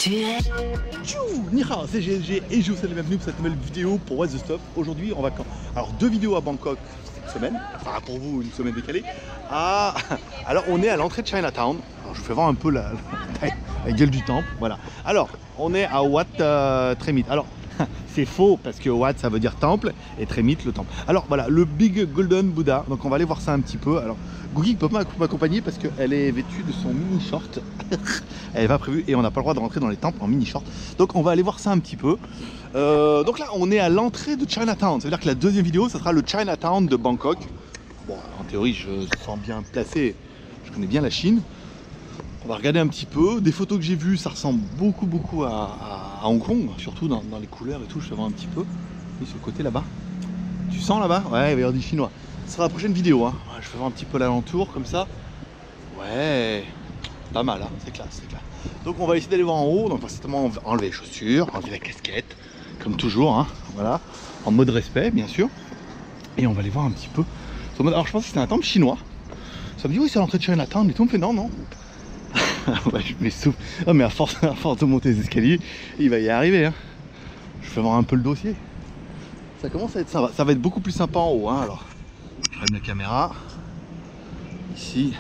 Tu es... Tchou, ni hao, c'est GLG et je vous souhaite la bienvenue pour cette nouvelle vidéo pour What's the Stop. Aujourd'hui on va quand? Alors 2 vidéos à Bangkok cette semaine, enfin pour vous une semaine décalée. Alors on est à l'entrée de Chinatown. Alors, je vous fais voir un peu la gueule du temple, voilà. Alors on est à Wat Tremit. Alors c'est faux parce que Wat ça veut dire temple et Tremit le temple. Alors voilà, le Big Golden Buddha, donc on va aller voir ça un petit peu. Alors Googie ne peut pas m'accompagner parce qu'elle est vêtue de son mini short. Elle n'est pas prévue et on n'a pas le droit de rentrer dans les temples en mini short. Donc on va aller voir ça un petit peu. Donc là on est à l'entrée de Chinatown. Ça veut dire que la deuxième vidéo ça sera le Chinatown de Bangkok. Bon en théorie je sens bien placé, je connais bien la Chine. On va regarder un petit peu. Des photos que j'ai vues ça ressemble beaucoup à Hong Kong. Surtout dans les couleurs et tout, je te vois un petit peu. Oui, sur le côté là-bas. Tu sens là-bas? Ouais, il va y avoir du chinois. Ce sera la prochaine vidéo, hein. Je vais voir un petit peu l'alentour comme ça. Ouais, pas mal, hein. C'est classe, c'est classe. Donc on va essayer d'aller voir en haut. Donc on va certainement enlever les chaussures, enlever la casquette, comme toujours, hein. Voilà, en mode respect, bien sûr. Et on va aller voir un petit peu. Alors je pense que c'était un temple chinois. Ça me dit oui, c'est l'entrée de Chinatown et tout. On me fait non. Ouais, je m'essouffle. Oh, mais à force de monter les escaliers, il va y arriver, hein. Je vais voir un peu le dossier. Ça commence à être sympa. Ça va être beaucoup plus sympa en haut, hein. Alors, je rallume la caméra. Ici,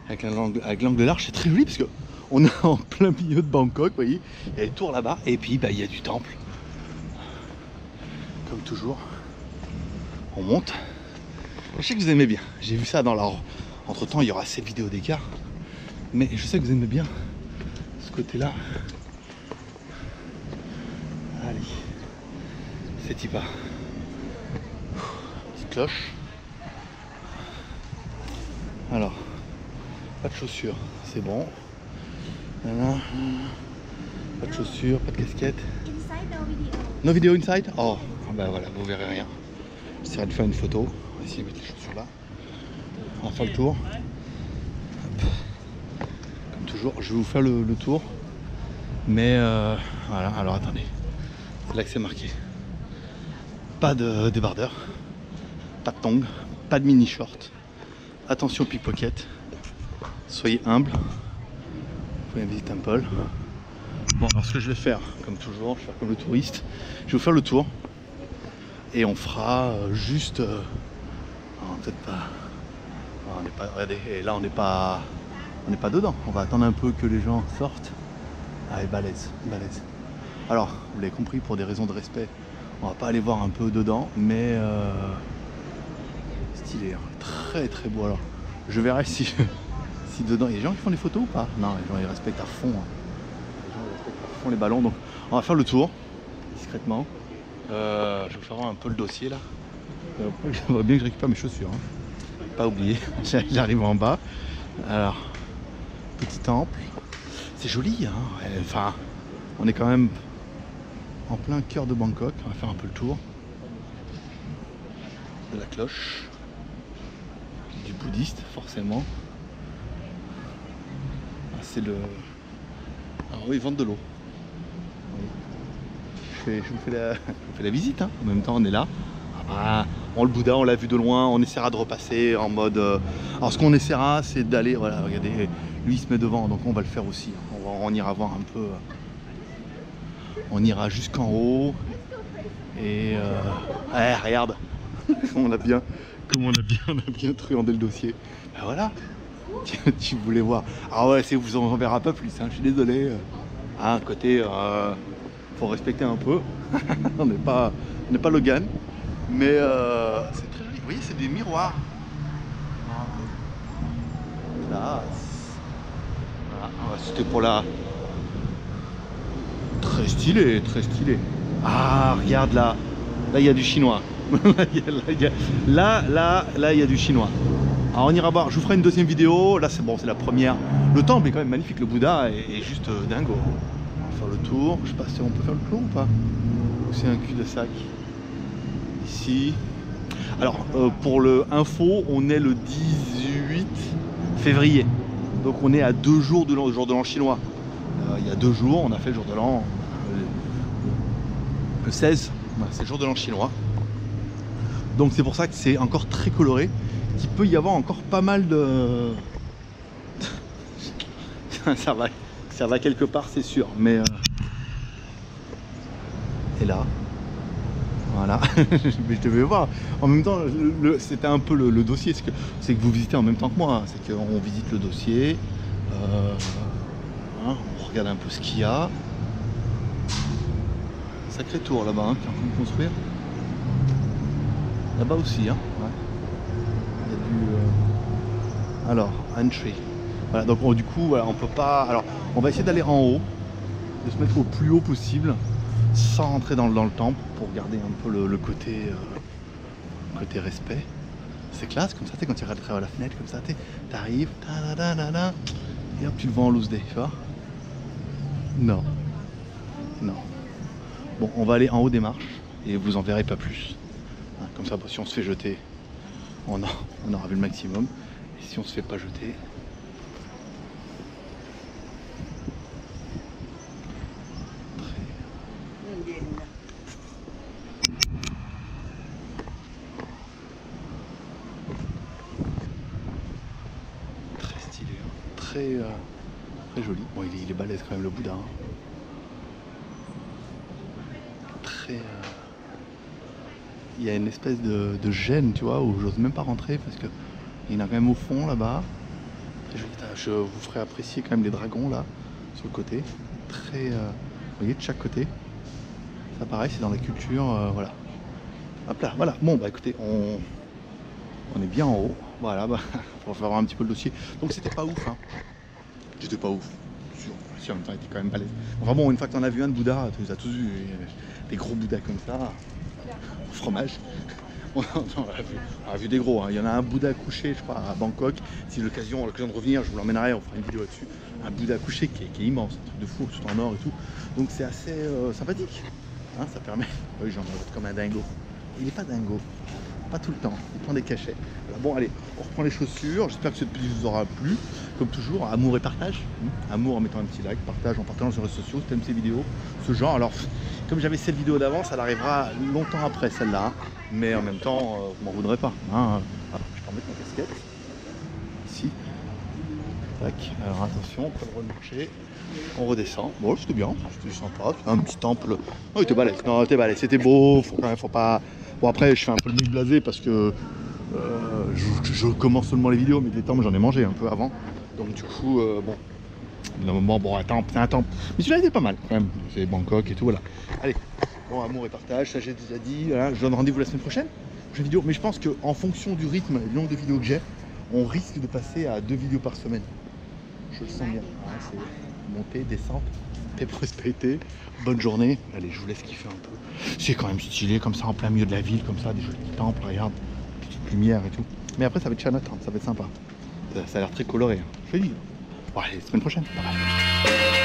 avec l'angle de l'arche, c'est très joli parce que on est en plein milieu de Bangkok, vous voyez. Il y a les tours là-bas et puis bah, il y a du temple. Comme toujours, on monte. Je sais que vous aimez bien. J'ai vu ça dans la... Entre temps, il y aura 7 vidéos d'écart. Mais je sais que vous aimez bien ce côté-là. Allez, c'est y va. Petite cloche. Alors, pas de chaussures, c'est bon. Voilà. Pas de chaussures, pas de casquette. No video inside? Oh, ben voilà, vous verrez rien. J'essaierai de faire une photo. On va essayer de mettre les chaussures là. On va faire le tour. Toujours, je vais vous faire le tour, mais voilà. Alors attendez, c'est là que c'est marqué. Pas de débardeur, pas de tongs, pas de mini short. Attention pickpocket. Soyez humble. Vous pouvez visiter Temple. Bon, alors ce que je vais faire, comme toujours, je vais faire comme le touriste. Je vais vous faire le tour et on fera juste. Peut-être pas. On n'est pas. Regardez, et là on n'est pas. On n'est pas dedans, on va attendre un peu que les gens sortent. Allez, balèze. Alors, vous l'avez compris, pour des raisons de respect, on va pas aller voir un peu dedans, mais stylé, hein. Très beau. Alors, je verrai si dedans, il y a des gens qui font des photos ou pas? Non, les gens ils respectent à fond, hein. Les gens ils respectent à fond les ballons, donc on va faire le tour, discrètement. Je vais vous faire voir un peu le dossier là. Je vois bien que je récupère mes chaussures, hein. Pas oublier, j'arrive en bas. Alors, petit temple, c'est joli, hein. Enfin, on est quand même en plein cœur de Bangkok. On va faire un peu le tour de la cloche du bouddhiste, forcément. Ah, c'est le... Alors oui, ils vendent de l'eau. Oui. Je vous fais la visite, hein. En même temps on est là. Ah, bon, le Bouddha on l'a vu de loin, on essaiera de repasser en mode... Alors ce qu'on essaiera c'est d'aller, voilà, regardez, lui il se met devant, donc on va le faire aussi. On ira voir un peu, on ira jusqu'en haut. Et ouais, regarde, comment on a bien truandé le dossier. Ben voilà, tu voulais voir. Ah ouais, c'est vous en verra pas plus, hein, je suis désolé. À un côté, faut respecter un peu. on n'est pas Logan. Mais c'est très joli. Vous voyez, c'est des miroirs. Classe. Voilà. C'était pour la... Très stylé. Ah, regarde là. Là, il y a du chinois. Là, il y a du chinois. Alors, on ira voir. Je vous ferai une deuxième vidéo. Là, c'est bon, c'est la première. Le temple est quand même magnifique. Le Bouddha est juste dingo. On va faire le tour. Je sais pas si on peut faire le tour ou pas. Ou c'est un cul-de-sac. Ici. Alors pour le info, on est le 18 février. Donc on est à 2 jours du jour de l'an chinois. Il y a 2 jours, on a fait le jour de l'an le 16. Voilà, c'est le jour de l'an chinois. Donc c'est pour ça que c'est encore très coloré. Il peut y avoir encore pas mal de... ça va Ça va quelque part, c'est sûr. Mais et là, voilà. Mais je devais voir. En même temps, c'était un peu le dossier. C'est que vous visitez en même temps que moi. C'est qu'on visite le dossier. Hein, on regarde un peu ce qu'il y a. Sacré tour là-bas hein, qui est en train de construire. Là-bas aussi. Hein, ouais. Il y a du. Alors, entry. Voilà, donc du coup, voilà, on peut pas. Alors, on va essayer d'aller en haut, de se mettre au plus haut possible, sans rentrer dans le temple, pour garder un peu le côté, côté respect. C'est classe comme ça, quand tu regardes à travers la fenêtre, comme ça, t'arrives, et hop, tu le vois en loose day, tu vois. Non. Non. Bon, on va aller en haut des marches, et vous en verrez pas plus. Hein, comme ça, si on se fait jeter, on aura vu le maximum. Et si on se fait pas jeter, très joli. Bon, il est balèze quand même le Bouddha. Hein. Très. Il y a une espèce de gêne, tu vois, où j'ose même pas rentrer parce que il y en a quand même au fond là-bas. Très joli. Je vous ferai apprécier quand même les dragons là, sur le côté. Très. Vous voyez, de chaque côté. Ça pareil, c'est dans la culture. Voilà. Hop là, voilà. Bon, bah écoutez, on est bien en haut. Voilà, bah, pour faire voir un petit peu le dossier. Donc c'était pas ouf, hein. J'étais pas ouf. Si en même temps, il était quand même balèze. Enfin bon, une fois que t'en as vu un de Bouddha, tu les as tous vus. Des gros Bouddhas comme ça, au fromage. On a vu des gros. Hein. Il y en a un Bouddha couché, je crois, à Bangkok. Si l'occasion de revenir, je vous l'emmènerai, on fera une vidéo là-dessus. Un Bouddha couché qui est immense, un truc de fou, tout en or et tout. Donc c'est assez sympathique. Hein, ça permet. Oui, j'en ai comme un dingo. Il n'est pas dingo. Pas tout le temps, il prend des cachets. Alors bon, allez, on reprend les chaussures. J'espère que cette vidéo vous aura plu. Comme toujours, amour et partage. Amour en mettant un petit like, partage en partageant sur les réseaux sociaux. Si t'aimes ces vidéos, ce genre. Alors, comme j'avais cette vidéo d'avance, elle arrivera longtemps après celle-là. Hein. Mais en même temps, vous m'en voudrez pas. Hein. Alors, je peux remettre ma casquette. Ici. Tac. Alors attention, on peut le remarcher. On redescend. Bon, c'était bien, c'était sympa. Un petit temple. Oh, il était balèze. Non, t'es balèze. C'était beau. Faut pas. Bon après je fais un peu le mec blasé parce que je commence seulement les vidéos, mais des temples j'en ai mangé un peu avant. Donc du coup bon. Bon un temple. Mais celui-là il était pas mal quand même. C'est Bangkok et tout, voilà. Allez, bon amour et partage, ça j'ai déjà dit. Voilà. Je donne rendez-vous la semaine prochaine. Prochaine vidéo. Mais je pense qu'en fonction du rythme et du nombre de vidéos que j'ai, on risque de passer à 2 vidéos par semaine. Je le sens bien. Hein, c'est montée, descente. Prospérité, bonne journée. Allez, je vous laisse kiffer un peu. C'est quand même stylé, comme ça, en plein milieu de la ville, comme ça, des jolis temples, regarde, petite lumière et tout. Mais après, ça va être Chinatown, ça va être sympa. Ça a l'air très coloré. Hein. Je te dis. Bon, allez, semaine prochaine. Bye bye.